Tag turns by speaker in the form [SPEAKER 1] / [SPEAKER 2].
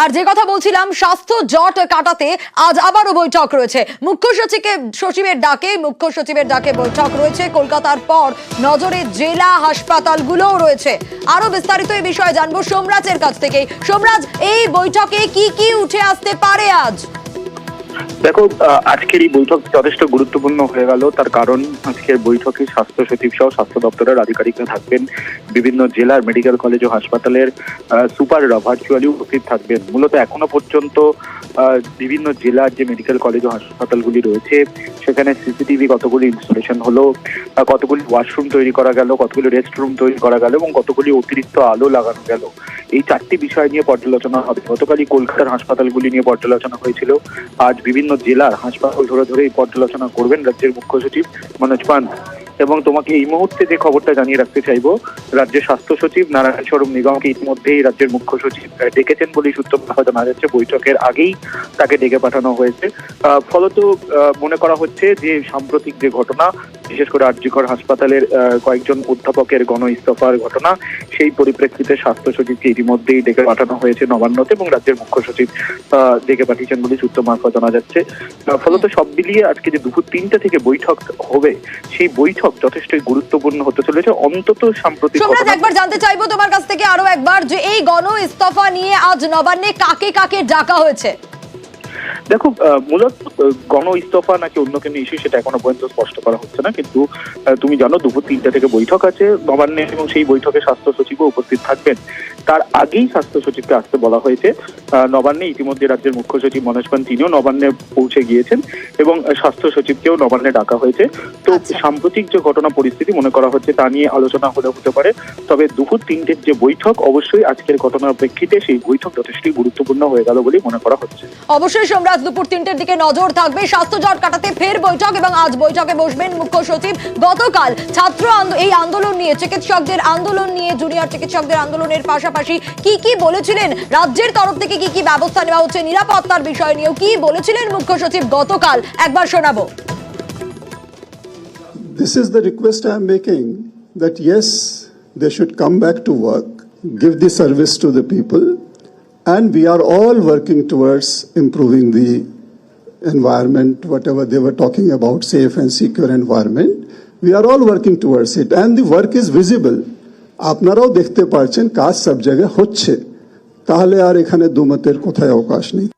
[SPEAKER 1] আর যে কথা বলছিলাম, স্বাস্থ্য জট কাটাতে আজ আবারও বৈঠক রয়েছে। মুখ্য সচিবের ডাকে বৈঠক রয়েছে। কলকাতার পর নজরে জেলা হাসপাতালগুলোও রয়েছে। আরো বিস্তারিত এই বিষয়ে জানবো সোমরাজের কাছ থেকে। সোমরাজ, এই বৈঠকে কি কি উঠে আসতে পারে আজ?
[SPEAKER 2] দেখো, আজকের এই বৈঠক যথেষ্ট গুরুত্বপূর্ণ হয়ে গেল। তার কারণ আজকের বৈঠকে স্বাস্থ্য সচিব সহ স্বাস্থ্য দপ্তরের আধিকারিকরা থাকবেন। বিভিন্ন জেলার মেডিকেল কলেজ ও হাসপাতালের সুপাররা ভার্চুয়ালি উপস্থিত থাকবেন। মূলত এখনো পর্যন্ত বিভিন্ন জেলার যে মেডিকেল কলেজ ও হাসপাতালগুলি রয়েছে সেখানে সিসিটিভি কতগুলি ইনস্টলেশন হলো, কতগুলি ওয়াশরুম তৈরি করা গেল, কতগুলি রেস্টরুম তৈরি করা গেল এবং কতগুলি অতিরিক্ত আলো লাগানো গেল, এই চারটি বিষয় নিয়ে পর্যালোচনা হবে। গতকালই কলকাতার হাসপাতালগুলি নিয়ে পর্যালোচনা হয়েছিল। আজ বিভিন্ন জেলার হাসপাতাল ধরে এই পর্যালোচনা করবেন রাজ্যের মুখ্য সচিব মনোজ পান্ত। এবং তোমাকে এই মুহূর্তে যে খবরটা জানিয়ে রাখতে চাইবো, রাজ্যের স্বাস্থ্য সচিব নারায়ণ স্বরূপ নিগমকে ইতিমধ্যেই রাজ্যের মুখ্য সচিব ডেকেছেন বলেই সূত্র জানা যাচ্ছে। বৈঠকের আগেই তাকে ডেকে পাঠানো হয়েছে। ফলত মনে করা হচ্ছে যে সাম্প্রতিক যে ঘটনা, বিশেষ করে আরজিকর হাসপাতালের কয়েকজন অধ্যাপকের গণ ইস্তফার ঘটনা, সেই পরিপ্রেক্ষিতে স্বাস্থ্য সচিবকে ইতিমধ্যেই ডেকে পাঠানো হয়েছে নবান্নতে এবং রাজ্যের মুখ্য সচিব ডেকে পাঠিয়েছেন বলে সূত্র মারফত জানা যাচ্ছে। ফলত সব মিলিয়ে আজকে যে দুপুর 3টা থেকে বৈঠক হবে, সেই বৈঠক যথেষ্টই গুরুত্বপূর্ণ হতে চলেছে। অন্তত সাম্প্রতিক
[SPEAKER 1] একবার জানতে চাইবো তোমার কাছ থেকে আরো একবার, যে এই গণ ইস্তফা নিয়ে আজ নবান্নে কাকে কাকে ডাকা হয়েছে?
[SPEAKER 2] দেখো, মূলত গণ ইস্তফা নাকি অন্য কোনো ইস্যু সেটা এখনো পর্যন্ত স্পষ্ট করা হচ্ছে না। কিন্তু তুমি জানো দুপুর 3টা থেকে বৈঠক আছে নবান্নে এবং সেই বৈঠকে স্বাস্থ্য সচিবও উপস্থিত থাকবেন। তার আগেই স্বাস্থ্য সচিবকে আসতে বলা হয়েছে নবান্নে। ইতিমধ্যে রাজ্যের মুখ্য সচিব মনোজ পান্ত তিনিও নবান্নে পৌঁছে গিয়েছেন এবং স্বাস্থ্য সচিবকেও নবান্নে ডাকা হয়েছে। তো সাম্প্রতিক যে ঘটনা পরিস্থিতি মনে করা হচ্ছে তা নিয়ে আলোচনা হতে পারে। তবে দুপুর 3টের যে বৈঠক, অবশ্যই আজকের ঘটনার প্রেক্ষিতে সেই বৈঠক যথেষ্টই গুরুত্বপূর্ণ হয়ে গেল বলে মনে করা হচ্ছে।
[SPEAKER 1] অবশ্যই সোমরাজ, দুপুর 3টের দিকে নজর থাকবে। স্বাস্থ্য জট কাটাতে ফের বৈঠক এবং আজ বৈঠকে বসবেন মুখ্য সচিব। গতকাল এই আন্দোলন নিয়ে, চিকিৎসকদের আন্দোলন নিয়ে, জুনিয়র চিকিৎসকদের আন্দোলনের পাশাপাশি কি কি বলেছিলেন, রাজ্যের তরফ থেকে কি কি ব্যবস্থা নেওয়া হচ্ছে, নিরাপত্তার বিষয় নিয়েও কি বলেছিলেন মুখ্য সচিব গতকাল, একবার শোনাবো।
[SPEAKER 3] This is the request I am making, that yes, they should come back to work, give the service to the people, and we are all working towards improving the environment, whatever they were talking about, safe and secure environment. We are all working towards it, and the work is visible. আপনারাও দেখতে পাচ্ছেন কাজ সব জায়গায় হচ্ছে, তাহলে আর এখানে দুমতের কোথায় অবকাশ নেই।